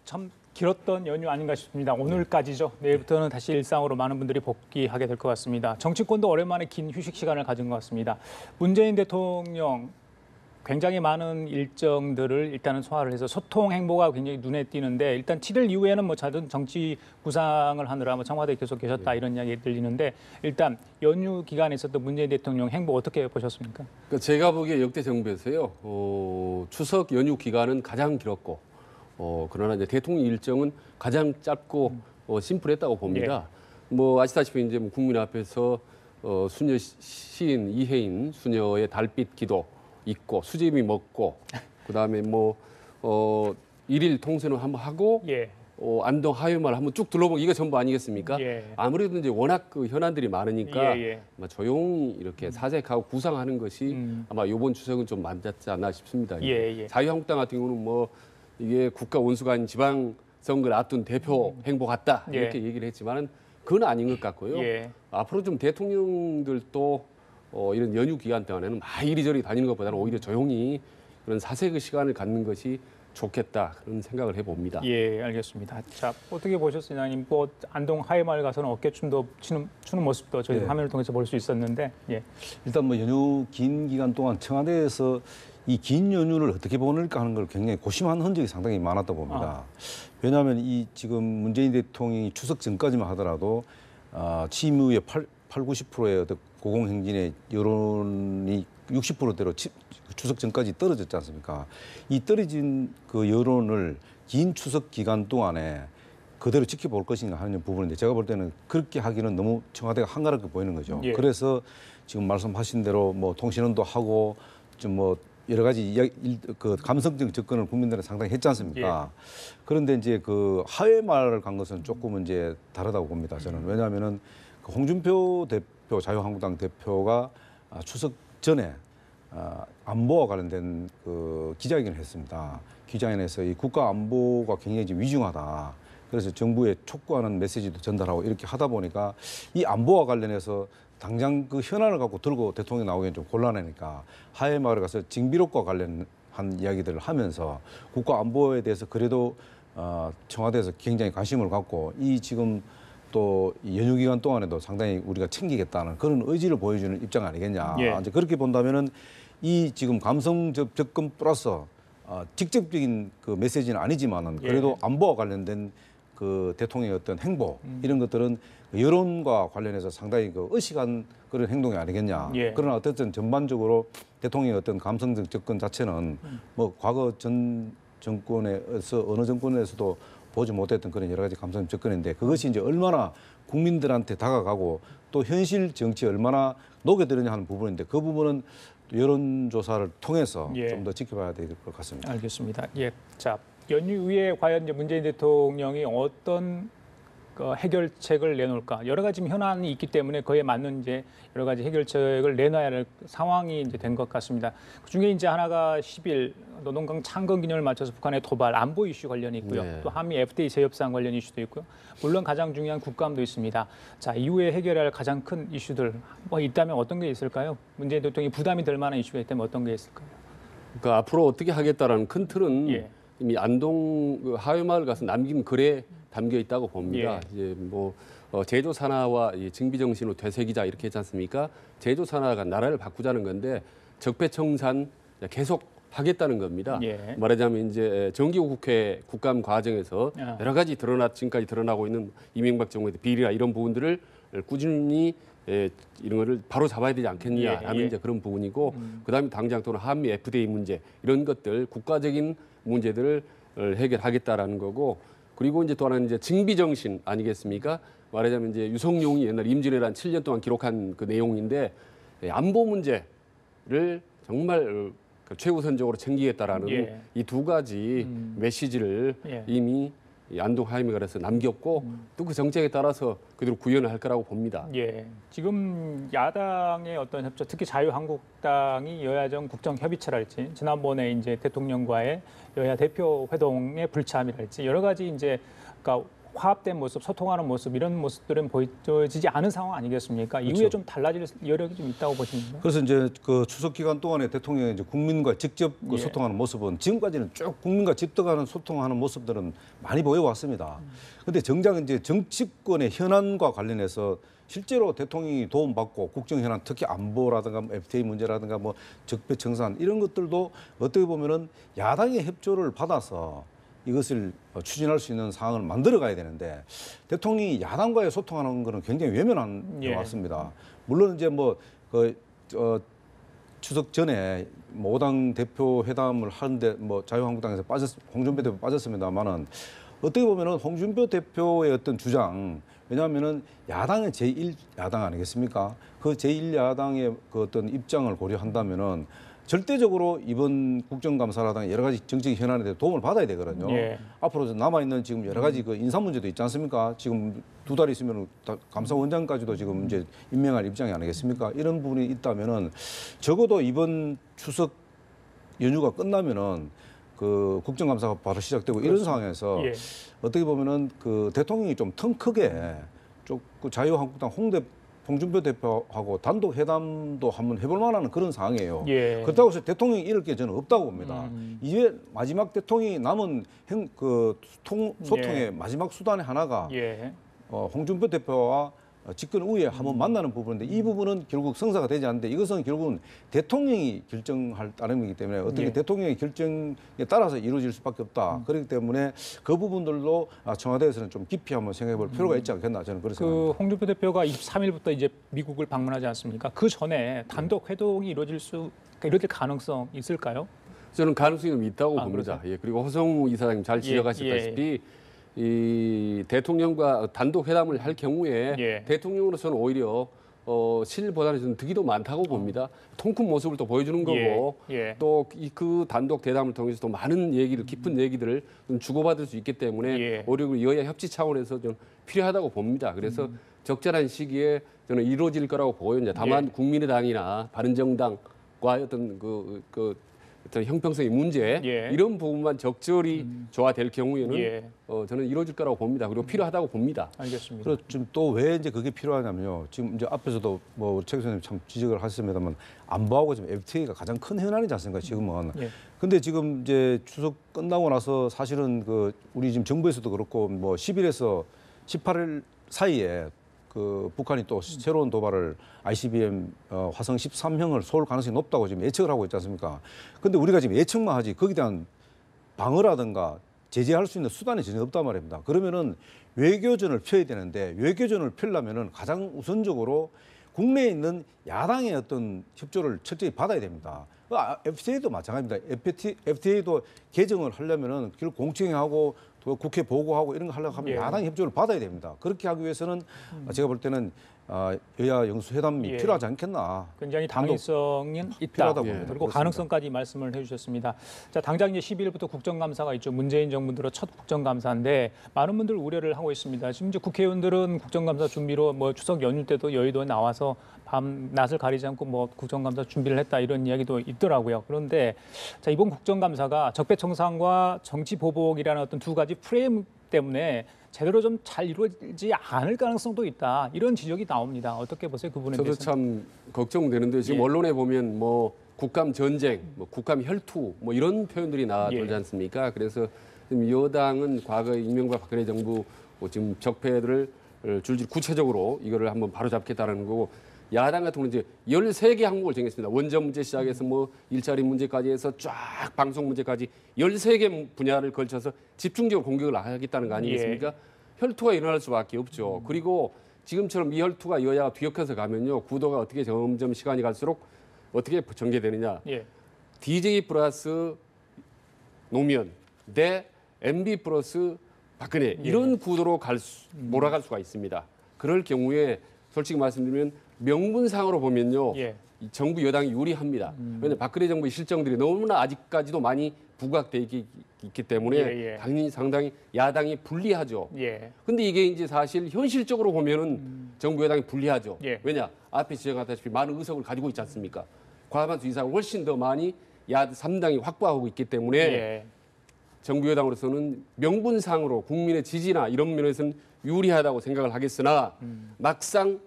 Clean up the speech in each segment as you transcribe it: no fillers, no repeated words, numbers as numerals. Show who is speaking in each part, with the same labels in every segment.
Speaker 1: 참 길었던 연휴 아닌가 싶습니다. 오늘까지죠. 내일부터는 다시 일상으로 많은 분들이 복귀하게 될 것 같습니다. 정치권도 오랜만에 긴 휴식 시간을 가진 것 같습니다. 문재인 대통령 굉장히 많은 일정들을 일단은 소화를 해서 소통 행보가 굉장히 눈에 띄는데 일단 7일 이후에는 뭐 작은 정치 구상을 하느라 뭐 청와대에 계속 계셨다 이런 이야기 들리는데 일단 연휴 기간에 있었던 문재인 대통령 행보 어떻게 보셨습니까?
Speaker 2: 그러니까 제가 보기에 역대 정부에서요. 추석 연휴 기간은 가장 길었고 그러나 이제 대통령 일정은 가장 짧고 심플했다고 봅니다. 뭐 아시다시피 이제 국민 앞에서 수녀 시인 이혜인 수녀의 달빛 기도 있고 수제비 먹고 그다음에 뭐 일일 통선을 한번 하고 안동 하회마을 한번 쭉 둘러보고 이게 전부 아니겠습니까? 아무래도 이제 워낙 그 현안들이 많으니까 아마 조용히 이렇게 사색하고 구상하는 것이 아마 이번 추석은 좀 맞았지 않나 싶습니다. 자유한국당 같은 경우는 뭐 이게 국가 원수가 아닌 지방 선거를 앞둔 대표 행보 같다 이렇게 얘기를 했지만은 그건 아닌 것 같고요. 앞으로 좀 대통령들도 이런 연휴 기간 동안에는 막 이리저리 다니는 것보다는 오히려 조용히 그런 사색의 시간을 갖는 것이 좋겠다 그런 생각을 해봅니다.
Speaker 1: 예, 알겠습니다. 자, 어떻게 보셨어요, 장님? 뭐 안동 하회마을 가서는 어깨춤도 추는 모습도 저희 화면을 통해서 볼 수 있었는데,
Speaker 3: 일단 뭐 연휴 긴 기간 동안 청와대에서 이 긴 연휴를 어떻게 보낼까 하는 걸 굉장히 고심한 흔적이 상당히 많았다고 봅니다. 왜냐하면 이 지금 문재인 대통령이 추석 전까지만 하더라도 취임 이후에 90%의 어떤 고공행진의 여론이 60%대로 추석 전까지 떨어졌지 않습니까? 이 떨어진 그 여론을 긴 추석 기간 동안에 그대로 지켜볼 것인가 하는 부분인데 제가 볼 때는 그렇게 하기는 너무 청와대가 한가롭게 보이는 거죠. 그래서 지금 말씀하신 대로 뭐 통신원도 하고 좀 뭐 여러 가지 그 감성적 접근을 국민들은 상당히 했지 않습니까? 그런데 이제 그 하회마을을 간 것은 조금 이제 다르다고 봅니다. 저는 왜냐하면은 그 홍준표 대표 자유한국당 대표가 추석 전에 안보와 관련된 그 기자회견을 했습니다. 기자회견에서 이 국가 안보가 굉장히 지금 위중하다. 그래서 정부에 촉구하는 메시지도 전달하고 이렇게 하다 보니까 이 안보와 관련해서 당장 그 현안을 갖고 들고 대통령이 나오기는 좀 곤란하니까 하회마을에 가서 징비록과 관련한 이야기들을 하면서 국가 안보에 대해서 그래도 청와대에서 굉장히 관심을 갖고 이 지금 또 연휴 기간 동안에도 상당히 우리가 챙기겠다는 그런 의지를 보여주는 입장 아니겠냐. 이제 그렇게 본다면은 이 지금 감성 접근 플러스 직접적인 그 메시지는 아니지만은 그래도 안보와 관련된 그 대통령의 어떤 행보 이런 것들은 여론과 관련해서 상당히 그 의식한 그런 행동이 아니겠냐. 그러나 어쨌든 전반적으로 대통령의 어떤 감성적 접근 자체는 뭐 과거 전 정권에서 어느 정권에서도 보지 못했던 그런 여러 가지 감성 접근인데 그것이 이제 얼마나 국민들한테 다가가고 또 현실 정치에 얼마나 녹여들느냐 하는 부분인데 그 부분은 여론조사를 통해서 좀 더 지켜봐야 될 것 같습니다.
Speaker 1: 알겠습니다. 자, 연휴 후에 과연 이제 문재인 대통령이 어떤 해결책을 내놓을까? 여러 가지 현안이 있기 때문에 그에 맞는 이제 여러 가지 해결책을 내놔야 할 상황이 이제 된 것 같습니다. 그 중에 이제 하나가 10일 노동강 창건 기념을 맞춰서 북한의 도발 안보 이슈 관련이 있고요. 또 한미 FTA 재협상 관련 이슈도 있고요. 물론 가장 중요한 국감도 있습니다. 자, 이후에 해결할 가장 큰 이슈들 뭐 있다면 어떤 게 있을까요? 문재인 대통령이 부담이 될 만한 이슈가 있다면 어떤 게 있을까요?
Speaker 2: 그러니까 앞으로 어떻게 하겠다라는 큰 틀은 이미 안동 하회마을 가서 남긴 글에 담겨 있다고 봅니다. 이제 뭐 제조 산하와 증비 정신으로 되새기자 이렇게 했지 않습니까? 제조 산하가 나라를 바꾸자는 건데 적폐청산 계속 하겠다는 겁니다. 말하자면 이제 정기국 국회 국감 과정에서 여러 가지 지금까지 드러나고 있는 이명박 정부의 비리나 이런 부분들을 꾸준히 이런 거를 바로 잡아야 되지 않겠냐라는 이제 그런 부분이고 그다음에 당장 또는 한미 FTA 문제 이런 것들 국가적인 문제들을 해결하겠다라는 거고 그리고 이제 또 하나는 이제 증비 정신 아니겠습니까? 말하자면 이제 유성룡이 옛날 임진왜란 7년 동안 기록한 그 내용인데 안보 문제를 정말 최우선적으로 챙기겠다라는 이 두 가지 메시지를 이미 안동 하회마을에서 남겼고 또 그 정책에 따라서 그대로 구현을 할 거라고 봅니다.
Speaker 1: 지금 야당의 어떤 협조, 특히 자유한국당이 여야정 국정협의체랄지 지난번에 이제 대통령과의 여야 대표 회동의 불참이랄지 여러 가지 이제 그러니까 화합된 모습, 소통하는 모습 이런 모습들은 보여지지 않은 상황 아니겠습니까?
Speaker 3: 그렇죠.
Speaker 1: 이후에 좀 달라질 여력이 좀 있다고 보시는가요?
Speaker 3: 그래서 이제 그 추석 기간 동안에 대통령이 이제 국민과 직접 그
Speaker 1: 예.
Speaker 3: 소통하는 모습은 지금까지는 쭉 국민과 집도가는 소통하는 모습들은 많이 보여왔습니다. 그런데 정작 이제 정치권의 현안과 관련해서 실제로 대통령이 도움받고 국정 현안, 특히 안보라든가 FTA 문제라든가 뭐 적폐청산 이런 것들도 어떻게 보면은 야당의 협조를 받아서 이것을 추진할 수 있는 상황을 만들어 가야 되는데 대통령이 야당과의 소통하는 것은 굉장히 외면한 것 같습니다. 물론 이제 추석 전에 뭐 5당 대표 회담을 하는데 뭐 자유한국당에서 홍준표 대표 빠졌습니다만은 어떻게 보면은 홍준표 대표의 어떤 주장, 왜냐하면은 야당은 제1야당 아니겠습니까? 그 제1야당의 그 어떤 입장을 고려한다면은 절대적으로 이번 국정감사라든가 여러 가지 정책 현안에 대해 도움을 받아야 되거든요.
Speaker 1: 예.
Speaker 3: 앞으로 남아있는 지금 여러 가지 그 인사 문제도 있지 않습니까? 지금 2달 있으면 감사원장까지도 지금 이제 임명할 입장이 아니겠습니까? 이런 부분이 있다면은 적어도 이번 추석 연휴가 끝나면은 그 국정감사가 바로 시작되고 이런 상황에서
Speaker 1: 예.
Speaker 3: 어떻게 보면은 그 대통령이 좀 통 크게 그 자유한국당 홍준표 대표하고 단독 회담도 한번 해볼 만한 그런 상황이에요.
Speaker 1: 예.
Speaker 3: 그렇다고 해서 대통령이 이럴 게 저는 없다고 봅니다. 이제 마지막 대통령이 남은 소통의
Speaker 1: 예.
Speaker 3: 마지막 수단의 하나가
Speaker 1: 예.
Speaker 3: 홍준표 대표와 집권 후에 한번 만나는 부분인데 이 부분은 결국 성사가 되지 않는데 이것은 결국은 대통령이 결정할 따름이기 때문에 어떻게
Speaker 1: 예.
Speaker 3: 대통령의 결정에 따라서 이루어질 수밖에 없다. 그렇기 때문에 그 부분들도 청와대에서는 좀 깊이 한번 생각해 볼 필요가 있지 않겠나 저는 그렇게 생각합니다.
Speaker 1: 홍준표 대표가 23일부터 이제 미국을 방문하지 않습니까? 그 전에 단독 회동이 이루어질 가능성 있을까요?
Speaker 2: 저는 가능성이 좀 있다고
Speaker 1: 아,
Speaker 2: 봅니다. 예, 그리고 허성우 이사장님 잘 지적하셨다시피
Speaker 1: 예.
Speaker 2: 이 대통령과 단독 회담을 할 경우에
Speaker 1: 예.
Speaker 2: 대통령으로서는 오히려 실보다는 저는 득이 더 많다고 봅니다. 통큰 모습을 또 보여주는 거고
Speaker 1: 예.
Speaker 2: 또 그 단독 대담을 통해서 또 많은 얘기를 깊은 얘기들을 좀 주고받을 수 있기 때문에
Speaker 1: 예.
Speaker 2: 오히려 여야 협치 차원에서 좀 필요하다고 봅니다. 그래서 적절한 시기에 저는 이루어질 거라고 보고요. 이제 다만
Speaker 1: 예.
Speaker 2: 국민의당이나 바른정당과의 어떤 어떤 형평성의 문제
Speaker 1: 예.
Speaker 2: 이런 부분만 적절히 조화될 경우에는
Speaker 1: 예.
Speaker 2: 저는 이루어질 거라고 봅니다. 그리고 필요하다고 봅니다.
Speaker 1: 알겠습니다.
Speaker 3: 그리고 지금 또 왜 이제 그게 필요하냐면요. 지금 이제 앞에서도 뭐 최 교수님 참 지적을 하셨습니다만 안보하고 지금 FTA가 가장 큰 현안이지 않습니까? 지금은.
Speaker 1: 예.
Speaker 3: 근데 지금 이제 추석 끝나고 나서 사실은 그 우리 지금 정부에서도 그렇고 뭐 10일에서 18일 사이에 그 북한이 또 새로운 도발을 ICBM 화성 13형을 쏠 가능성이 높다고 지금 예측을 하고 있지 않습니까? 근데 우리가 지금 예측만 하지 거기에 대한 방어라든가 제재할 수 있는 수단이 전혀 없단 말입니다. 그러면은 외교전을 펴야 되는데 외교전을 펴려면은 가장 우선적으로 국내에 있는 야당의 어떤 협조를 철저히 받아야 됩니다. FTA도 마찬가지입니다. FTA도 개정을 하려면은 결국 공청회하고 또 국회 보고하고 이런 거 하려고 하면
Speaker 1: 예.
Speaker 3: 야당 협조를 받아야 됩니다. 그렇게 하기 위해서는 제가 볼 때는 여야 영수회담이
Speaker 1: 예.
Speaker 3: 필요하지 않겠나.
Speaker 1: 굉장히 당위성은 있다.
Speaker 3: 필요하다고
Speaker 1: 그리고
Speaker 3: 봅니다.
Speaker 1: 가능성까지 말씀을 해주셨습니다. 자, 당장 이제 12일부터 국정감사가 있죠. 문재인 정부 들어 첫 국정감사인데 많은 분들 우려를 하고 있습니다. 지금 이제 국회의원들은 국정감사 준비로 뭐 추석 연휴 때도 여의도에 나와서 밤 낮을 가리지 않고 뭐 국정감사 준비를 했다 이런 이야기도 있더라고요. 그런데 자, 이번 국정감사가 적폐청산과 정치보복이라는 어떤 두 가지 프레임 때문에 제대로 좀 잘 이루어지지 않을 가능성도 있다. 이런 지적이 나옵니다. 어떻게 보세요? 그 부분에
Speaker 2: 저도
Speaker 1: 대해서?
Speaker 2: 참 걱정되는데 지금
Speaker 1: 예.
Speaker 2: 언론에 보면 뭐 국감 전쟁, 뭐 국감 혈투 뭐 이런 표현들이 나돌지
Speaker 1: 예.
Speaker 2: 않습니까? 그래서 지금 여당은 과거 이명박 박근혜 정부 지금 적폐들을 줄줄 구체적으로 이거를 한번 바로잡겠다라는 거고 야당 같은 경우는 이제 13개 항목을 정했습니다. 원전 문제 시작해서 뭐 일자리 문제까지 해서 쫙 방송 문제까지 13개 분야를 걸쳐서 집중적으로 공격을 하겠다는 거 아니겠습니까? 혈투가 일어날 수밖에 없죠. 그리고 지금처럼 이 혈투가 여야가 뒤엉켜서 가면요. 구도가 어떻게 점점 시간이 갈수록 어떻게 전개되느냐.
Speaker 1: 예.
Speaker 2: DJ 플러스 노무현 대 MB 플러스 박근혜 이런 구도로 몰아갈 수가 있습니다. 그럴 경우에 솔직히 말씀드리면 명분상으로 보면요.
Speaker 1: 예.
Speaker 2: 이 정부 여당이 유리합니다. 왜냐하면 박근혜 정부의 실정들이 너무나 아직까지도 많이 부각돼 있기 때문에
Speaker 1: 예.
Speaker 2: 당연히 상당히 야당이 불리하죠.
Speaker 1: 예.
Speaker 2: 근데 이게 이제 사실 현실적으로 보면은 정부 여당이 불리하죠.
Speaker 1: 예.
Speaker 2: 왜냐? 앞에 지적하다시피 많은 의석을 가지고 있지 않습니까? 과반수 이상을 훨씬 더 많이 야 3당이 확보하고 있기 때문에
Speaker 1: 예.
Speaker 2: 정부 여당으로서는 명분상으로 국민의 지지나 이런 면에서는 유리하다고 생각을 하겠으나 막상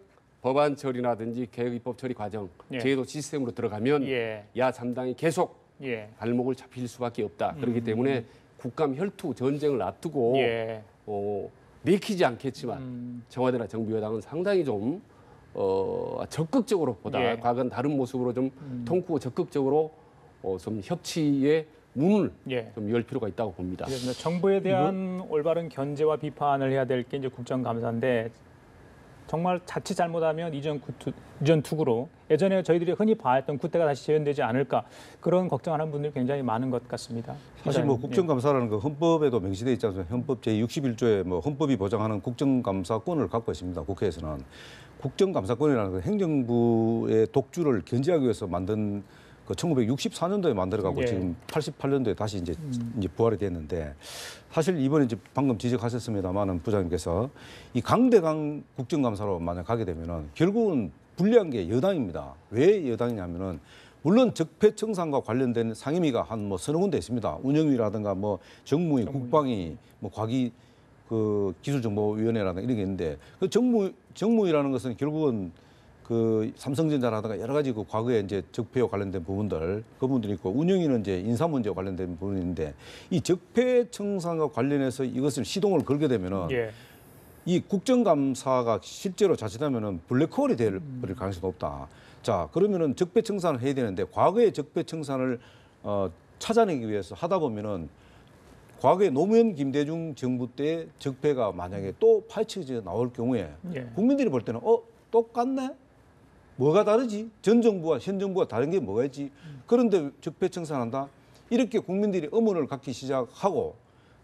Speaker 2: 법안 처리라든지 개혁 입법 처리 과정,
Speaker 1: 예.
Speaker 2: 제도 시스템으로 들어가면
Speaker 1: 예.
Speaker 2: 야 3당이 계속
Speaker 1: 예.
Speaker 2: 발목을 잡힐 수밖에 없다. 그렇기 때문에 국감 혈투 전쟁을 앞두고
Speaker 1: 예.
Speaker 2: 내키지 않겠지만 청와대나 정부 여당은 상당히 좀 적극적으로 보다
Speaker 1: 예.
Speaker 2: 과거는 다른 모습으로 좀 통크고 적극적으로 좀 협치의 문을
Speaker 1: 예.
Speaker 2: 좀 열 필요가 있다고 봅니다.
Speaker 1: 그래서 정부에 대한 올바른 견제와 비판을 해야 될 게 이제 국정감사인데 정말 자칫 잘못하면 이전 투구로 예전에 저희들이 흔히 봐왔던 구태가 다시 재현되지 않을까 그런 걱정하는 분들이 굉장히 많은 것 같습니다.
Speaker 3: 사실 뭐
Speaker 1: 예.
Speaker 3: 국정감사라는 거 헌법에도 명시되어 있지 않습니까? 헌법 제61조에 뭐 헌법이 보장하는 국정감사권을 갖고 있습니다. 국회에서는 국정감사권이라는 건 행정부의 독주를 견제하기 위해서 만든 그 1964년도에 만들어가고
Speaker 1: 예.
Speaker 3: 지금 88년도에 다시 이제 부활이 됐는데 사실 이번에 이제 방금 지적하셨습니다만은 부장님께서 이 강대강 국정감사로 만약 가게 되면은 결국은 불리한 게 여당입니다. 왜 여당이냐면은 물론 적폐청산과 관련된 상임위가 한 뭐 서너 군데 있습니다. 운영위라든가 뭐 정무위, 국방위, 뭐 과기 그 기술정보위원회라든가 이런 게 있는데 그 정무위라는 것은 결국은 그 삼성전자라든가 여러 가지 그 과거에 이제 적폐와 관련된 부분들 그 부분들이 있고 운영위는 이제 인사 문제와 관련된 부분인데 이 적폐청산과 관련해서 이것을 시동을 걸게 되면은
Speaker 1: 예.
Speaker 3: 이 국정감사가 실제로 자칫하면은 블랙홀이 될 가능성이 높다. 자 그러면은 적폐청산을 해야 되는데 과거의 적폐청산을 찾아내기 위해서 하다 보면은 과거에 노무현 김대중 정부 때 적폐가 만약에 또 파헤쳐져 나올 경우에
Speaker 1: 예.
Speaker 3: 국민들이 볼 때는 똑같네. 뭐가 다르지? 전 정부와 현 정부가 다른 게 뭐가 있지? 그런데 적폐청산한다? 이렇게 국민들이 의문을 갖기 시작하고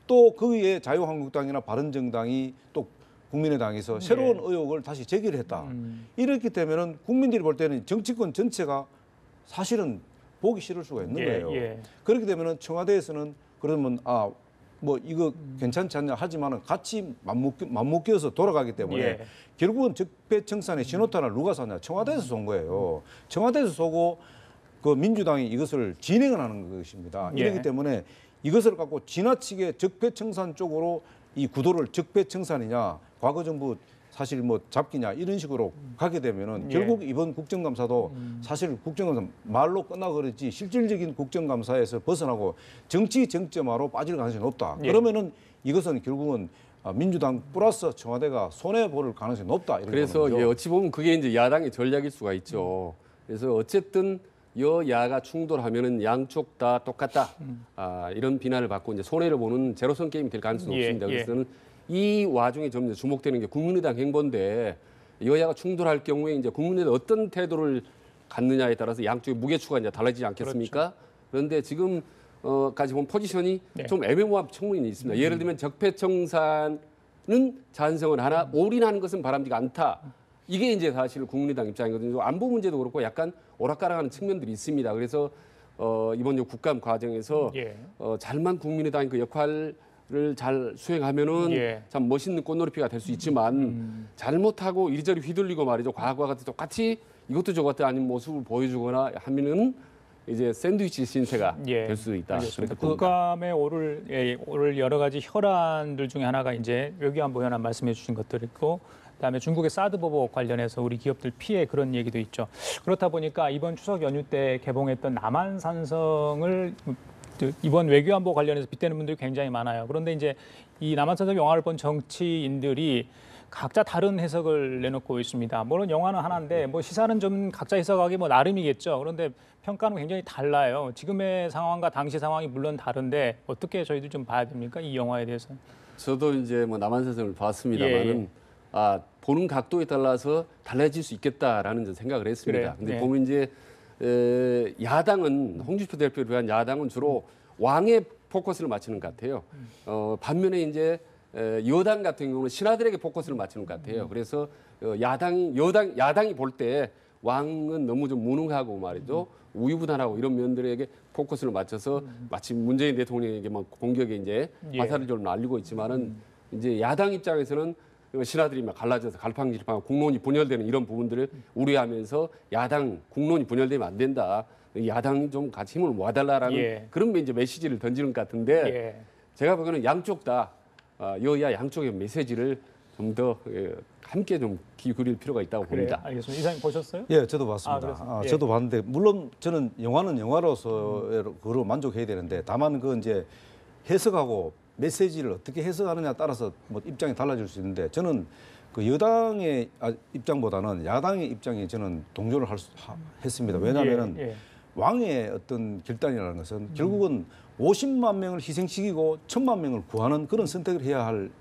Speaker 3: 또 거기에 자유한국당이나 바른정당이 또 국민의당에서 새로운 의혹을 다시 제기를 했다. 이렇게 되면은 국민들이 볼 때는 정치권 전체가 사실은 보기 싫을 수가 있는 거예요.
Speaker 1: 예.
Speaker 3: 그렇게 되면은 청와대에서는 그러면 뭐 이거 괜찮지 않냐 하지만은 같이 맞먹겨서 돌아가기 때문에
Speaker 1: 예.
Speaker 3: 결국은 적폐청산의 신호탄을 누가 쐈냐? 청와대에서 쏜 거예요. 청와대에서 쏘고 그 민주당이 이것을 진행을 하는 것입니다.
Speaker 1: 예.
Speaker 3: 이렇기 때문에 이것을 갖고 지나치게 적폐청산 쪽으로 이 구도를 적폐청산이냐, 과거 정부 사실 뭐 잡기냐 이런 식으로 가게 되면은
Speaker 1: 예.
Speaker 3: 결국 이번 국정감사도 사실 국정감사 말로 끝나고 그랬지 실질적인 국정감사에서 벗어나고 정치 쟁점화로 빠질 가능성이 높다.
Speaker 1: 예.
Speaker 3: 그러면은 이것은 결국은 민주당 플러스 청와대가 손해 볼 가능성이 높다. 이런
Speaker 2: 그래서
Speaker 3: 거죠.
Speaker 2: 어찌 보면 그게 이제 야당의 전략일 수가 있죠. 그래서 어쨌든 여야가 충돌하면은 양쪽 다 똑같다. 이런 비난을 받고 이제 손해를 보는 제로섬 게임이 될 가능성이
Speaker 1: 예,
Speaker 2: 없습니다.
Speaker 1: 예.
Speaker 2: 그래서 이 와중에 좀 주목되는 게 국민의당 행보인데 여야가 충돌할 경우에 이제 국민의당 어떤 태도를 갖느냐에 따라서 양쪽의 무게추가 이제 달라지지 않겠습니까?
Speaker 1: 그렇죠.
Speaker 2: 그런데 지금 까지 보면 포지션이
Speaker 1: 네.
Speaker 2: 좀 애매모호한 측면이 있습니다. 예를 들면 적폐청산은 찬성을 하나 올인하는 것은 바람직하지 않다. 이게 이제 사실 국민의당 입장이거든요. 안보 문제도 그렇고 약간 오락가락하는 측면들이 있습니다. 그래서 이번 국감 과정에서
Speaker 1: 예.
Speaker 2: 잘만 국민의당이 그 역할을 잘 수행하면은
Speaker 1: 예.
Speaker 2: 참 멋있는 꽃놀이피가 될 수 있지만 잘못하고 이리저리 휘둘리고 말이죠. 과거와 같이 똑같이 이것도 저것도 아닌 모습을 보여주거나 하면은 이제 샌드위치 신세가
Speaker 1: 예.
Speaker 2: 될 수 있다.
Speaker 1: 알겠습니다.
Speaker 2: 그렇게 봅니다.
Speaker 1: 국감에 오를 여러 가지 혈안들 중에 하나가 이제 외교안보 현안 말씀해 주신 것들 있고 그다음에 중국의 사드 보복 관련해서 우리 기업들 피해 그런 얘기도 있죠. 그렇다 보니까 이번 추석 연휴 때 개봉했던 남한산성을 이번 외교안보 관련해서 빗대는 분들이 굉장히 많아요. 그런데 이제 이 남한산성 영화를 본 정치인들이 각자 다른 해석을 내놓고 있습니다. 물론 영화는 하나인데 뭐 시사는 좀 각자 해석하기 뭐 나름이겠죠. 그런데 평가는 굉장히 달라요. 지금의 상황과 당시 상황이 물론 다른데 어떻게 저희들 좀 봐야 됩니까? 이 영화에 대해서.
Speaker 2: 저도 이제 뭐 남한산성을 봤습니다만은 보는 각도에 따라서 달라질 수 있겠다라는 좀 생각을 했습니다.
Speaker 1: 그래요?
Speaker 2: 근데
Speaker 1: 네.
Speaker 2: 보면 이제 야당은 홍준표 대표를 위한 야당은 주로 왕의 포커스를 맞추는 것 같아요. 반면에 이제 여당 같은 경우는 신하들에게 포커스를 맞추는 것 같아요. 그래서 야당이 볼 때 왕은 너무 좀 무능하고 말이죠. 우유부단하고 이런 면들에게 포커스를 맞춰서 마치 문재인 대통령에게 막 공격에 이제 화살을 좀 날리고 있지만은 이제 야당 입장에서는 신하들이 막 갈라져서 갈팡질팡하고 국론이 분열되는 이런 부분들을 우려하면서 야당 국론이 분열되면 안 된다. 야당이 좀 같이 힘을 모아달라라는
Speaker 1: 예.
Speaker 2: 그런 이제 메시지를 던지는 것 같은데 제가 보기에는 양쪽 다 여야 양쪽의 메시지를 좀 더 함께 좀 기울일 필요가 있다고 봅니다.
Speaker 1: 그래요. 알겠습니다. 이사님 보셨어요?
Speaker 3: 예, 저도 봤습니다.
Speaker 1: 그렇습니까? 예.
Speaker 3: 저도 봤는데 물론 저는 영화는 영화로서 그로 만족해야 되는데 다만 그 이제 해석하고 메시지를 어떻게 해석하느냐에 따라서 뭐 입장이 달라질 수 있는데 저는 그 여당의 입장보다는 야당의 입장에 저는 동조를 했습니다. 왜냐하면은
Speaker 1: 예.
Speaker 3: 왕의 어떤 결단이라는 것은 결국은 50만 명을 희생시키고 1000만 명을 구하는 그런 선택을 해야 할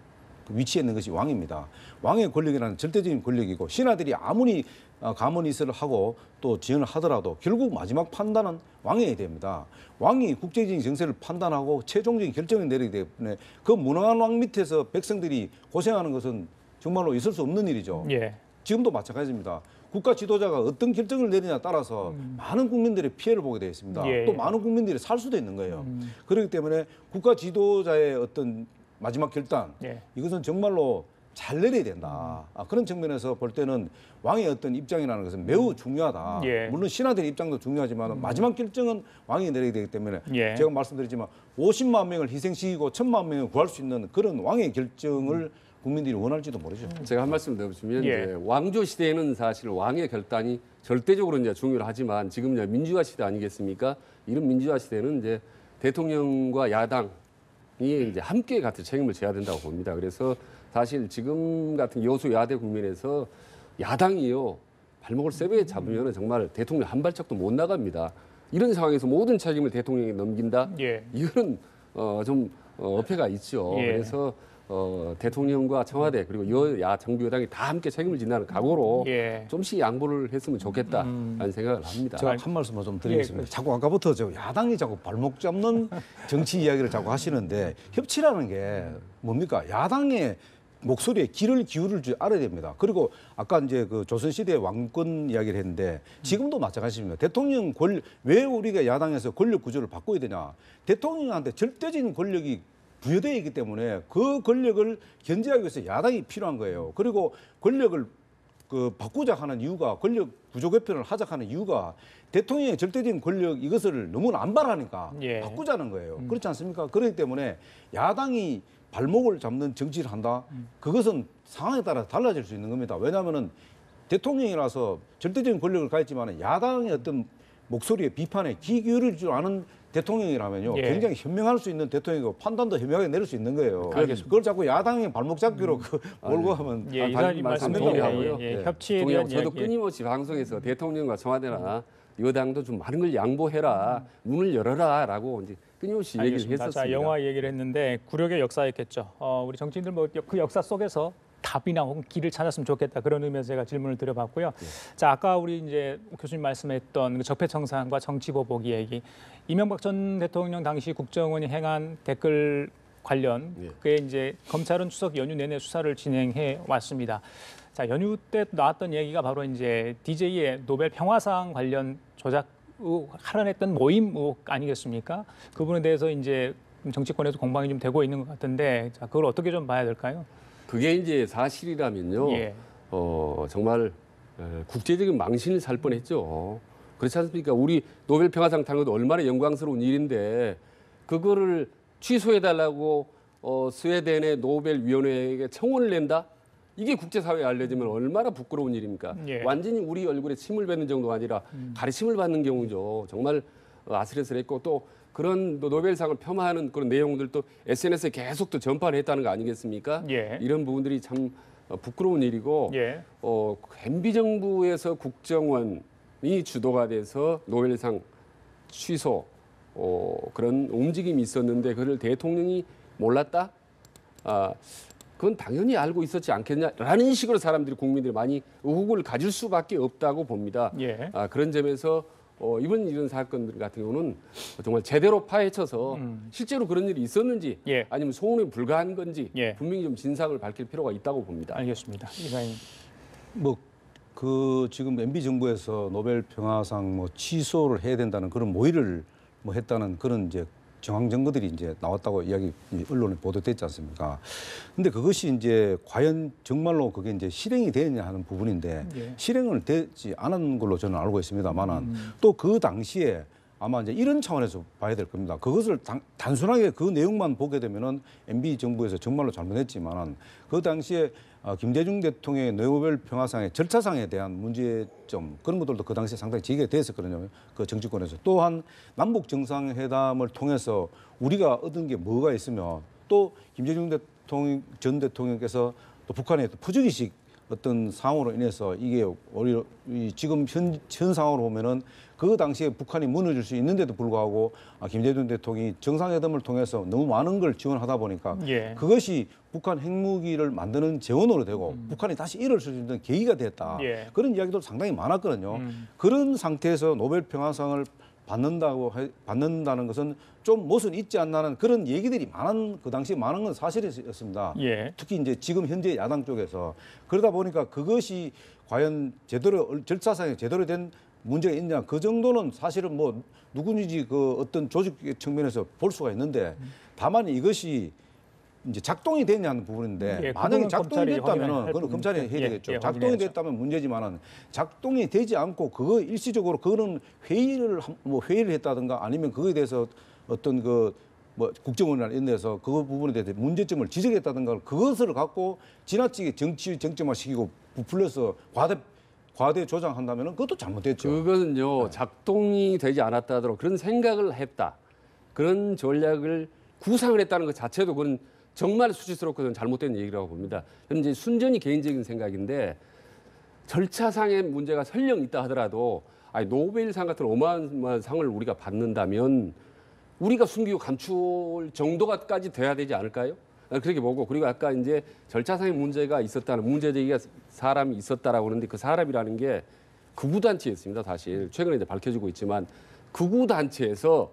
Speaker 3: 위치에 있는 것이 왕입니다. 왕의 권력이라는 절대적인 권력이고 신하들이 아무리 감언이설을 하고 또 지원을 하더라도 결국 마지막 판단은 왕이 해야 됩니다. 왕이 국제적인 정세를 판단하고 최종적인 결정을 내리기 때문에 그 무능한 왕 밑에서 백성들이 고생하는 것은 정말로 있을 수 없는 일이죠.
Speaker 1: 예.
Speaker 3: 지금도 마찬가지입니다. 국가 지도자가 어떤 결정을 내리냐에 따라서 많은 국민들의 피해를 보게 되어 있습니다.
Speaker 1: 예.
Speaker 3: 또 많은 국민들이 살 수도 있는 거예요. 그렇기 때문에 국가 지도자의 어떤 마지막 결단,
Speaker 1: 예.
Speaker 3: 이것은 정말로 잘 내려야 된다. 그런 측면에서 볼 때는 왕의 어떤 입장이라는 것은 매우 중요하다.
Speaker 1: 예.
Speaker 3: 물론 신하들의 입장도 중요하지만 마지막 결정은 왕이 내려야 되기 때문에
Speaker 1: 예.
Speaker 3: 제가 말씀드렸지만 50만 명을 희생시키고 1000만 명을 구할 수 있는 그런 왕의 결정을 국민들이 원할지도 모르죠.
Speaker 2: 제가 한 말씀 더 드리면
Speaker 1: 예.
Speaker 2: 이제 왕조 시대에는 사실 왕의 결단이 절대적으로 이제 중요하지만 지금 이제 민주화 시대 아니겠습니까? 이런 민주화 시대는 이제 대통령과 야당이 이제 함께 같은 책임을 져야 된다고 봅니다. 그래서 사실 지금 같은 여수 야대 국면에서 야당이요 발목을 세게 잡으면 정말 대통령 한 발짝도 못 나갑니다. 이런 상황에서 모든 책임을 대통령에게 넘긴다.
Speaker 1: 예.
Speaker 2: 이거는 좀 어폐가 있죠.
Speaker 1: 예.
Speaker 2: 그래서 대통령과 청와대 그리고 여야 정부 여당이 다 함께 책임을 진다는 각오로
Speaker 1: 예.
Speaker 2: 좀씩 양보를 했으면 좋겠다라는 생각을 합니다.
Speaker 3: 제가 한 말씀만 좀 드리겠습니다. 자꾸 아까부터 저 야당이 자꾸 발목 잡는 정치 이야기를 자꾸 하시는데 협치라는 게 뭡니까? 야당의 목소리에 귀를 기울일 줄 알아야 됩니다. 그리고 아까 이제 그 조선시대 왕권 이야기를 했는데 지금도 마찬가지입니다. 대통령 왜 우리가 야당에서 권력 구조를 바꿔야 되냐? 대통령한테 절대적인 권력이 부여되어 있기 때문에 그 권력을 견제하기 위해서 야당이 필요한 거예요. 그리고 권력을 바꾸자 하는 이유가 권력 구조 개편을 하자 하는 이유가 대통령의 절대적인 권력 이것을 너무 남발하니까
Speaker 1: 예.
Speaker 3: 바꾸자는 거예요. 그렇지 않습니까? 그렇기 때문에 야당이 발목을 잡는 정치를 한다. 그것은 상황에 따라 달라질 수 있는 겁니다. 왜냐하면은 대통령이라서 절대적인 권력을 가졌지만 야당의 어떤 목소리에 비판에 귀 기울일 줄 아는 대통령이라면요.
Speaker 1: 예.
Speaker 3: 굉장히 현명할 수 있는 대통령이고 판단도 현명하게 내릴 수 있는 거예요.
Speaker 1: 알겠습니다.
Speaker 3: 그걸 자꾸 야당의 발목 잡기로 몰고 하면
Speaker 1: 예,
Speaker 2: 반-
Speaker 1: 이사님
Speaker 2: 말씀
Speaker 1: 말씀
Speaker 2: 동의하고요.
Speaker 1: 예,
Speaker 3: 네.
Speaker 1: 협치에
Speaker 2: 동의하고
Speaker 1: 대한
Speaker 2: 저도
Speaker 1: 이야기.
Speaker 2: 끊임없이 방송에서 대통령과 청와대나 여당도 좀 많은 걸 양보해라, 문을 열어라라고 이제 끊임없이 얘기를
Speaker 1: 알겠습니다.
Speaker 2: 했었습니다.
Speaker 1: 자, 영화 얘기를 했는데 굴욕의 역사였겠죠. 우리 정치인들 뭐 그 역사 속에서 답이나 혹은 길을 찾았으면 좋겠다 그런 의미에서 제가 질문을 드려봤고요. 자, 아까 우리 이제 교수님 말씀했던 그 적폐청산과 정치보복 얘기, 이명박 전 대통령 당시 국정원이 행한 댓글 관련 그에 이제 검찰은 추석 연휴 내내 수사를 진행해 왔습니다. 자, 연휴 때 나왔던 얘기가 바로 이제 DJ의 노벨 평화상 관련 조작 의혹, 할원했던 모임 의혹 아니겠습니까? 그 부분에 대해서 이제 정치권에도 공방이 좀 되고 있는 것 같은데, 자, 그걸 어떻게 좀 봐야 될까요?
Speaker 2: 그게 이제 사실이라면요.
Speaker 1: 예.
Speaker 2: 정말 국제적인 망신을 살 뻔했죠. 그렇지 않습니까? 우리 노벨 평화상 타는 것도 얼마나 영광스러운 일인데 그거를 취소해달라고 스웨덴의 노벨위원회에게 청원을 낸다? 이게 국제사회에 알려지면 얼마나 부끄러운 일입니까?
Speaker 1: 예.
Speaker 2: 완전히 우리 얼굴에 침을 뱉는 정도가 아니라 가르침을 받는 경우죠. 정말 아슬아슬했고 또 그런 노벨상을 폄하하는 그런 내용들도 SNS에 계속 또 전파를 했다는 거 아니겠습니까?
Speaker 1: 예.
Speaker 2: 이런 부분들이 참 부끄러운 일이고
Speaker 1: 예.
Speaker 2: MB 정부에서 국정원이 주도가 돼서 노벨상 취소 그런 움직임이 있었는데 그걸 대통령이 몰랐다? 그건 당연히 알고 있었지 않겠냐라는 식으로 사람들이 국민들이 많이 의혹을 가질 수밖에 없다고 봅니다.
Speaker 1: 예.
Speaker 2: 그런 점에서 이런 사건들 같은 경우는 정말 제대로 파헤쳐서 실제로 그런 일이 있었는지
Speaker 1: 예.
Speaker 2: 아니면 소문에 불과한 건지
Speaker 1: 예.
Speaker 2: 분명히 좀 진상을 밝힐 필요가 있다고 봅니다.
Speaker 1: 알겠습니다. 이사님.
Speaker 3: 지금 MB 정부에서 노벨 평화상 취소를 해야 된다는 그런 모의를 했다는 그런 이제 정황 증거들이 이제 나왔다고 언론에 보도됐지 않습니까? 근데 그것이 이제 과연 정말로 그게 이제 실행이 되느냐 하는 부분인데
Speaker 1: 예.
Speaker 3: 실행을 되지 않은 걸로 저는 알고 있습니다만은 또 그 당시에 아마 이제 이런 차원에서 봐야 될 겁니다. 그것을 단순하게 그 내용만 보게 되면은 MB 정부에서 정말로 잘못했지만은 그 당시에 김대중 대통령의 노벨 평화상의 절차상에 대한 문제점 그런 것들도 그 당시에 상당히 제기가 됐었거든요. 그 정치권에서 또한 남북 정상회담을 통해서 우리가 얻은 게 뭐가 있으며 또 김대중 전 대통령께서 또 북한의 포주기식 어떤 상황으로 인해서 이게 오히려 지금 현 상황으로 보면은 그 당시에 북한이 무너질 수 있는데도 불구하고 김대중 대통령이 정상회담을 통해서 너무 많은 걸 지원하다 보니까
Speaker 1: 예.
Speaker 3: 그것이 북한 핵무기를 만드는 재원으로 되고 북한이 다시 일어설 수 있는 계기가 됐다.
Speaker 1: 예.
Speaker 3: 그런 이야기도 상당히 많았거든요. 그런 상태에서 노벨 평화상을 받는다는 것은 좀 모순 있지 않나는 그런 얘기들이 그 당시에 많은 건 사실이었습니다.
Speaker 1: 예.
Speaker 3: 특히 이제 지금 현재 야당 쪽에서 그러다 보니까 그것이 과연 제대로 절차상에 제대로 된 문제가 있냐 그 정도는 사실은 뭐 누구든지 그 어떤 조직 측면에서 볼 수가 있는데 다만 이것이 이제 작동이 됐냐는 부분인데
Speaker 1: 예,
Speaker 3: 만약에
Speaker 1: 그거는
Speaker 3: 작동이
Speaker 1: 검찰이 확인할
Speaker 3: 됐다면은 그건 검찰이 해야
Speaker 1: 예,
Speaker 3: 되겠죠.
Speaker 1: 예,
Speaker 3: 작동이
Speaker 1: 확인해야죠.
Speaker 3: 됐다면 문제지만은 작동이 되지 않고 그거 일시적으로 그거는 회의를 했다든가 아니면 그거에 대해서 어떤 그 뭐 국정원이나 이런 데서 그 부분에 대해서 문제점을 지적했다든가 그것을 갖고 지나치게 정점화시키고 부풀려서 과대 조장한다면은 그것도 잘못됐죠.
Speaker 2: 그것은요 작동이 되지 않았다 하더라도 그런 생각을 했다. 그런 전략을 구상을 했다는 것 자체도 그건 정말 수치스럽고 잘못된 얘기라고 봅니다. 저는 이제 순전히 개인적인 생각인데 절차상의 문제가 설령 있다 하더라도 아니 노벨상 같은 어마어마한 상을 우리가 받는다면 우리가 숨기고 감출 정도가까지 돼야 되지 않을까요? 그렇게 보고 그리고 아까 이제 절차상의 문제가 있었다는 문제 제기가 사람이 있었다라고 하는데 그 사람이라는 게 극우 단체였습니다. 사실 최근에 이제 밝혀지고 있지만 극우 단체에서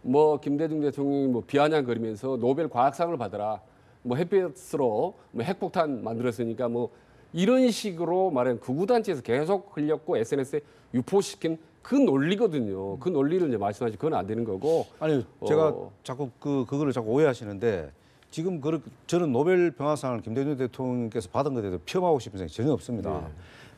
Speaker 2: 뭐 김대중 대통령이 뭐 비아냥거리면서 노벨 과학상을 받아라. 뭐 햇볕으로 뭐 핵폭탄 만들었으니까 뭐 이런 식으로 말하는 극우 단체에서 계속 흘렸고 SNS에 유포시킨 그 논리거든요. 그 논리를 이제 말씀하시 그건 안 되는 거고.
Speaker 3: 아니 제가 자꾸 그거를 자꾸 오해하시는데 지금 저는 노벨 평화상을 김대중 대통령께서 받은 것에 대해서 폄하하고 싶은 생각이 전혀 없습니다.
Speaker 2: 네.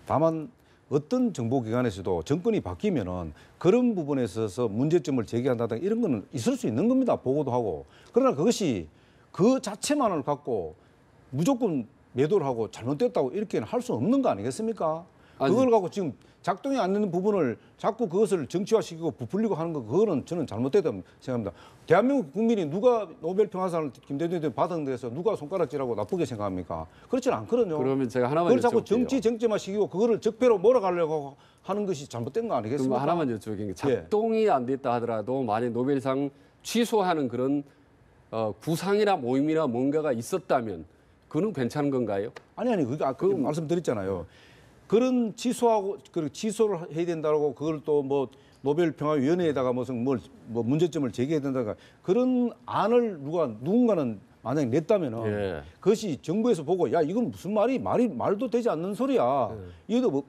Speaker 3: 다만 어떤 정보기관에서도 정권이 바뀌면은 그런 부분에 있어서 문제점을 제기한다든가 이런 거는 있을 수 있는 겁니다. 보고도 하고. 그러나 그것이 그 자체만을 갖고 무조건 매도를 하고 잘못됐다고 이렇게는 할 수 없는 거 아니겠습니까?
Speaker 2: 아니,
Speaker 3: 그걸 갖고 지금 작동이 안 되는 부분을 자꾸 그것을 정치화시키고 부풀리고 하는 거 그거는 저는 잘못됐다고 생각합니다. 대한민국 국민이 누가 노벨 평화상을 김대중 대통령 받은 데서 누가 손가락질하고 나쁘게 생각합니까? 그렇지는 않거든요.
Speaker 2: 그러면 제가 하나만
Speaker 3: 그걸 자꾸
Speaker 2: 여쭤볼게요.
Speaker 3: 정치 정점화시키고 그거를 적폐로 몰아가려고 하는 것이 잘못된 거
Speaker 2: 그럼
Speaker 3: 아니겠습니까?
Speaker 2: 하나만 여쭤볼게요. 작동이 안 됐다 하더라도 만약 노벨상 취소하는 그런 구상이나 모임이나 뭔가가 있었다면 그는 괜찮은 건가요?
Speaker 3: 아니 그 말씀드렸잖아요. 그런 취소를 해야 된다고 그걸 또 뭐 노벨 평화위원회에다가 무슨 뭐 문제점을 제기해야 된다가 그런 안을 누군가는 만약에 냈다면은
Speaker 2: 예.
Speaker 3: 그것이 정부에서 보고 야 이건 무슨 말도 되지 않는 소리야. 이것도 뭐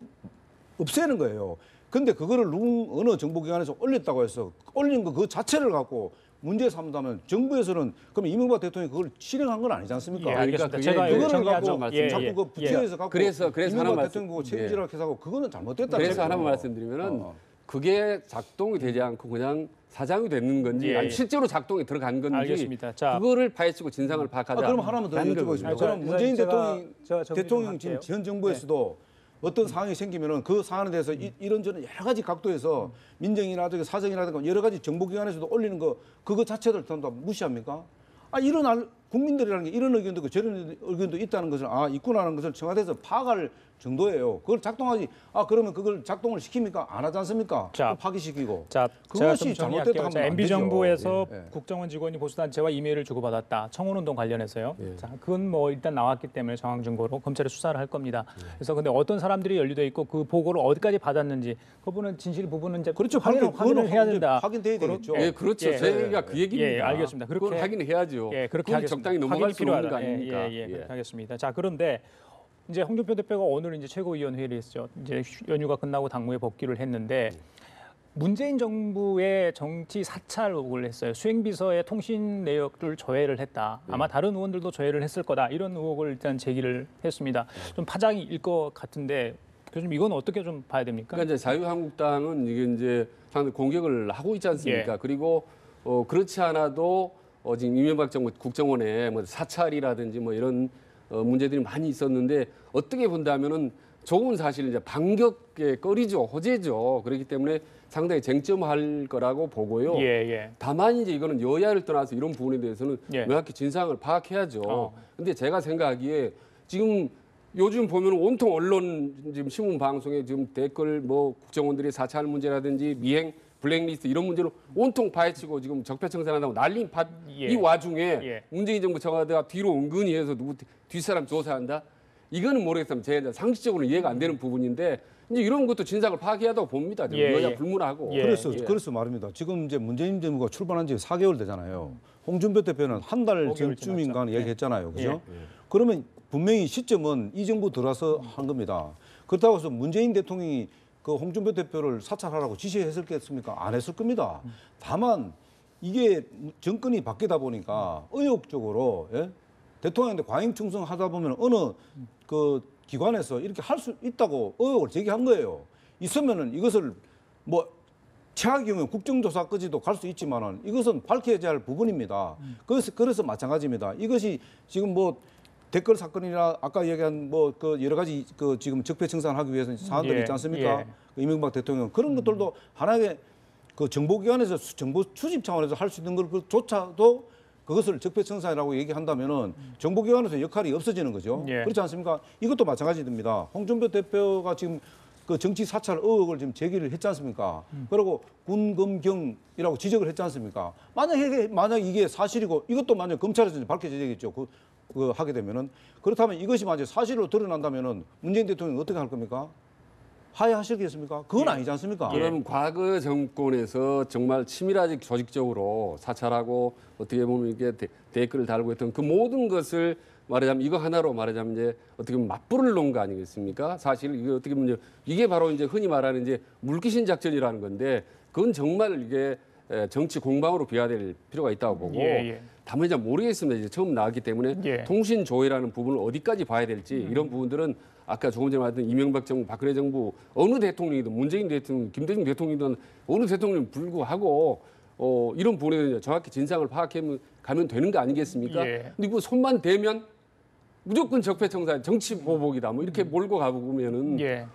Speaker 3: 없애는 거예요. 근데 그거를 어느 정보기관에서 올렸다고 해서 올린 거 그 자체를 갖고 문제 삼다면 정부에서는 그럼 이명박 대통령이 그걸 실행한 건 아니지 않습니까?
Speaker 1: 예, 알겠습니다.
Speaker 2: 그러니까
Speaker 1: 제가
Speaker 3: 그거를
Speaker 1: 정리하죠.
Speaker 3: 갖고
Speaker 1: 예,
Speaker 3: 자꾸
Speaker 1: 예.
Speaker 3: 그 부처에서 갖고
Speaker 2: 그래서
Speaker 3: 이명박
Speaker 2: 하나
Speaker 3: 대통령 보고 책임지라고 해서 하고 그거는 잘못됐다.
Speaker 2: 그래서 하나만 말씀드리면은 그게 작동이 되지 않고 그냥 사장이 됐는 건지
Speaker 1: 예,
Speaker 2: 아니
Speaker 1: 예.
Speaker 2: 실제로 작동이 들어간 건지
Speaker 1: 알겠습니다. 자.
Speaker 2: 그거를 파헤치고 진상을 파악하자.
Speaker 3: 그럼 하나만 더
Speaker 2: 라는
Speaker 3: 여쭤보겠습니다.
Speaker 2: 거거든요.
Speaker 3: 그럼 문재인
Speaker 1: 제가 정리 좀
Speaker 3: 대통령 지금
Speaker 1: 할게요.
Speaker 3: 전 정부에서도 어떤 상황이 생기면은 그 사안에 대해서 이런저런 여러 가지 각도에서 민정이라든가 사정이라든가 여러 가지 정보기관에서도 올리는 거 그거 자체를 다 무시합니까? 국민들이라는 게 이런 의견도 있고 저런 의견도 있다는 것을 있구나라는 것을 청와대에서 파악할 정도예요. 그걸 작동하지. 그러면 그걸 작동을 시킵니까? 안 하지 않습니까?
Speaker 1: 자,
Speaker 3: 파기시키고.
Speaker 1: 자, 제가
Speaker 3: 그것이
Speaker 1: 좀
Speaker 3: 잘못됐다
Speaker 1: 정리할게요.
Speaker 3: 하면
Speaker 1: 자,
Speaker 3: 안
Speaker 1: MB
Speaker 3: 되죠.
Speaker 1: 정부에서
Speaker 3: 예.
Speaker 1: 국정원 직원이 보수단체와 이메일을 주고받았다. 청원운동 관련해서요.
Speaker 2: 예.
Speaker 1: 자, 그건 뭐 일단 나왔기 때문에 정황 증거로 검찰이 수사를 할 겁니다.
Speaker 3: 예.
Speaker 1: 그래서 근데 어떤 사람들이 연루돼 있고 그 보고를 어디까지 받았는지 그 부분은 진실 부분은 이제
Speaker 3: 그렇죠.
Speaker 1: 확인을 해야 된다.
Speaker 3: 확인돼야 되겠죠.
Speaker 2: 예, 그렇죠.
Speaker 1: 예.
Speaker 2: 저희가 그 얘기입니다.
Speaker 1: 예, 알겠습니다. 그렇게
Speaker 2: 그걸 확인해야죠.
Speaker 1: 예, 그렇게
Speaker 2: 그건
Speaker 1: 하겠습니다.
Speaker 2: 적당히 넘어갈
Speaker 1: 확인이
Speaker 2: 수 없는 거
Speaker 1: 필요하다.
Speaker 2: 아닙니까?
Speaker 1: 예, 그렇게 하겠습니다. 자, 그런데 이제 홍준표 대표가 오늘 이제 최고위원회를 했죠. 이제 연휴가 끝나고 당무에 복귀를 했는데 문재인 정부의 정치 사찰을 했어요. 수행비서의 통신 내역을 조회를 했다. 아마 다른 의원들도 조회를 했을 거다. 이런 의혹을 일단 제기를 했습니다. 좀 파장일 것 같은데 교수님 이건 어떻게 좀 봐야 됩니까?
Speaker 2: 그러니까 이제 자유한국당은 이게 이제 상당히 공격을 하고 있지 않습니까?
Speaker 1: 예.
Speaker 2: 그리고 그렇지 않아도 지금 이명박 정부 국정원에 뭐 사찰이라든지 뭐 이런 문제들이 많이 있었는데 어떻게 본다면은 조금 사실 이제 반격의 거리죠, 호재죠. 그렇기 때문에 상당히 쟁점할 거라고 보고요.
Speaker 1: 예, 예.
Speaker 2: 다만 이제 이거는 여야를 떠나서 이런 부분에 대해서는
Speaker 1: 예.
Speaker 2: 명확히 진상을 파악해야죠. 근데 제가 생각하기에 지금 요즘 보면 온통 언론 지금 신문 방송에 지금 댓글 뭐 국정원들의 사찰 문제라든지 미행 블랙리스트 이런 문제로 온통 파헤치고 지금 적폐청산한다고 난리
Speaker 1: 예.
Speaker 2: 이 와중에
Speaker 1: 예.
Speaker 2: 문재인 정부 청와대가 뒤로 은근히 해서 누구 뒷사람 조사한다? 이거는 모르겠으면 제가 상식적으로 이해가 안 되는 부분인데 이제 이런 것도 진상을 파악해야 한다고 봅니다.
Speaker 1: 예,
Speaker 2: 여야
Speaker 1: 예.
Speaker 2: 불문하고.
Speaker 1: 예.
Speaker 3: 그래서 말입니다. 지금 이제 문재인 정부가 출발한 지 4개월 되잖아요. 홍준표 대표는 한 달
Speaker 1: 5개월
Speaker 3: 전쯤인가
Speaker 1: 지났죠.
Speaker 3: 얘기했잖아요. 그죠?
Speaker 1: 예.
Speaker 3: 그러면 분명히 시점은 이 정부 들어서 한 겁니다. 그렇다고 해서 문재인 대통령이 그 홍준표 대표를 사찰하라고 지시했을겠습니까? 안 했을 겁니다. 다만 이게 정권이 바뀌다 보니까 의욕적으로 예? 대통령한테 과잉 충성하다 보면 어느 그 기관에서 이렇게 할 수 있다고 의혹을 제기한 거예요. 있으면은 이것을 뭐 최악의 경우에 국정조사까지도 갈 수 있지만은 이것은 밝혀야 할 부분입니다. 그래서 마찬가지입니다. 이것이 지금 뭐 댓글 사건이나 아까 얘기한 뭐 그 여러 가지 그 지금 적폐청산하기 위해서 사안들이
Speaker 1: 예,
Speaker 3: 있지 않습니까?
Speaker 1: 예.
Speaker 3: 이명박 대통령 그런 것들도 하나의 그 정보기관에서 정보 수집 차원에서 할 수 있는 것조차도 그것을 적폐청산이라고 얘기한다면은 정보기관에서 역할이 없어지는 거죠.
Speaker 1: 예.
Speaker 3: 그렇지 않습니까? 이것도 마찬가지입니다. 홍준표 대표가 지금 그 정치 사찰 의혹을 지금 제기를 했지 않습니까? 그리고 군검경이라고 지적을 했지 않습니까? 만약 이게 사실이고 이것도 만약 검찰에서 밝혀져야겠죠. 그 하게 되면은 그렇다면 이것이 만약 사실로 드러난다면은 문재인 대통령이 어떻게 할 겁니까? 하야하시겠습니까? 그건 아니지 않습니까?
Speaker 2: 그러면 과거 정권에서 정말 치밀하게 조직적으로 사찰하고 어떻게 보면 이게 댓글을 달고 했던 그 모든 것을 말하자면 이거 하나로 말하자면 이제 어떻게 보면 맞불을 놓은 거 아니겠습니까? 사실 이게 어떻게 보면 이게 바로 이제 흔히 말하는 이제 물귀신 작전이라는 건데 그건 정말 이게 정치 공방으로 비화될 필요가 있다고 보고
Speaker 1: 예.
Speaker 2: 다만 이제 모르겠습니다. 이제 처음 나왔기 때문에
Speaker 1: 예.
Speaker 2: 통신 조회라는 부분을 어디까지 봐야 될지 이런 부분들은 아까 조금 전에 말했던 이명박 정부, 박근혜 정부 어느 대통령이든 문재인 대통령, 김대중 대통령이든 어느 대통령 불구하고 이런 부분에 대해서 정확히 진상을 파악해 가면 되는 거 아니겠습니까?
Speaker 1: 예.
Speaker 2: 근데 그 손만 대면 무조건 적폐청산, 정치 보복이다. 뭐 이렇게 몰고 가보면은
Speaker 1: 예.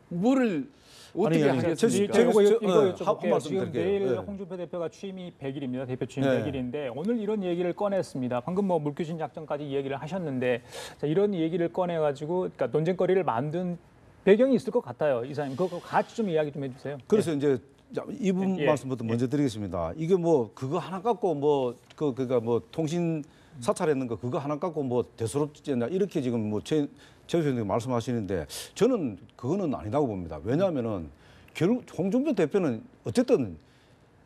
Speaker 2: 뭐를 어떻게
Speaker 3: 아니,
Speaker 2: 하겠습니까?
Speaker 3: 제가
Speaker 1: 이거
Speaker 3: 한
Speaker 1: 여쭤볼게요.
Speaker 3: 말씀
Speaker 1: 지금
Speaker 3: 드릴게요.
Speaker 1: 내일
Speaker 3: 네.
Speaker 1: 홍준표 대표가 취임이 100일입니다. 대표 취임
Speaker 3: 네.
Speaker 1: 100일인데 오늘 이런 얘기를 꺼냈습니다. 방금 뭐 물귀신 작전까지 얘기를 하셨는데 자, 이런 얘기를 꺼내가지고 그러니까 논쟁거리를 만든 배경이 있을 것 같아요. 이사님 그거 같이 좀 이야기 좀 해주세요.
Speaker 3: 그래서 이제 이 부분
Speaker 1: 예.
Speaker 3: 말씀부터 먼저 드리겠습니다. 이게 뭐 그거 하나 갖고 뭐 그러니까 뭐 통신 사찰했는 거 그거 하나 갖고 뭐 대수롭지 않냐 이렇게 지금 뭐 최 교수님 말씀하시는데 저는 그거는 아니라고 봅니다. 왜냐하면은 결국 홍준표 대표는 어쨌든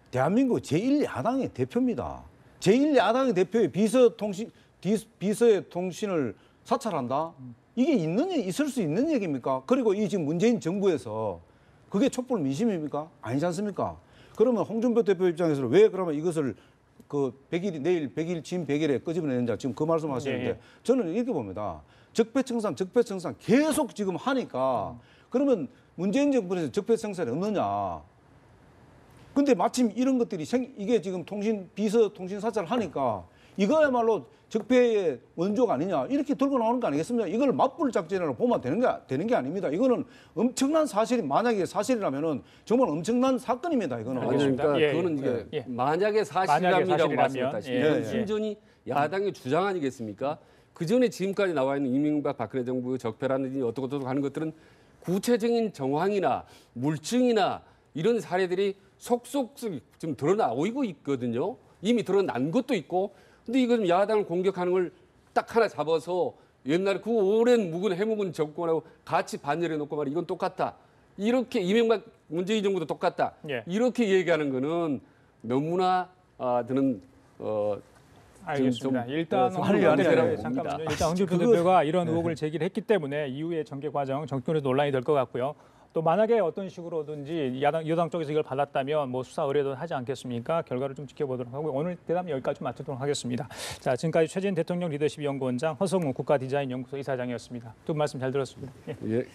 Speaker 3: 대한민국 제1야당의 대표입니다. 제1야당의 대표의 비서의 통신을 사찰한다? 이게 있을 수 있는 얘기입니까? 그리고 이 지금 문재인 정부에서 그게 촛불 민심입니까? 아니지 않습니까? 그러면 홍준표 대표 입장에서는 왜 그러면 이것을 그 100일이 내일 100일 취임 100일에 끄집어내는지 지금 그 말씀하시는데
Speaker 1: 예.
Speaker 3: 저는 이렇게 봅니다. 적폐청산 계속 지금 하니까 그러면 문재인 정부에서 적폐청산이 없느냐? 근데 마침 이런 것들이 이게 지금 비서 통신 사찰을 하니까 이거야말로 적폐의 원조가 아니냐 이렇게 들고 나오는 거 아니겠습니까? 이걸 맞불 작전이라고 보면 되는 게 아닙니다. 이거는 엄청난 사실이 만약에 사실이라면은 정말 엄청난 사건입니다. 이거는.
Speaker 2: 아니, 그러니까
Speaker 1: 예,
Speaker 2: 그거는 이게
Speaker 1: 예.
Speaker 2: 만약에
Speaker 1: 사실이라면,
Speaker 2: 사실이라고 말씀했다시피
Speaker 1: 예,
Speaker 2: 이건
Speaker 3: 예.
Speaker 2: 순전히 야당의 주장 아니겠습니까? 그 전에 지금까지 나와 있는 이명박 박근혜 정부의 적폐라든지 어떻고 하는 것들은 구체적인 정황이나 물증이나 이런 사례들이 속속 지금 드러나고 있거든요. 이미 드러난 것도 있고. 근데 이건 야당을 공격하는 걸 딱 하나 잡아서 옛날에 그 오랜 해묵은 정권하고 같이 반열해 놓고 말이야 이건 똑같다. 이렇게 이명박 문재인 정부도 똑같다.
Speaker 1: 예.
Speaker 2: 이렇게 얘기하는 거는 너무나 저는
Speaker 1: 알겠습니다.
Speaker 2: 좀,
Speaker 1: 일단
Speaker 3: 아니,
Speaker 1: 잠깐만요. 일단 홍준표
Speaker 3: 그거-
Speaker 1: 대표가 이런 의혹을 제기를 했기 때문에 이후에 전개 과정 정권에서 논란이 될 것 같고요. 또 만약에 어떤 식으로든지 여당 쪽에서 이걸 받았다면 뭐 수사 의뢰도 하지 않겠습니까? 결과를 좀 지켜보도록 하고 오늘 대담 여기까지 마치도록 하겠습니다. 자, 지금까지 최재인 대통령 리더십 연구원장 허성우 국가디자인연구소 이사장이었습니다. 두 분 말씀 잘 들었습니다. 예.
Speaker 2: 예.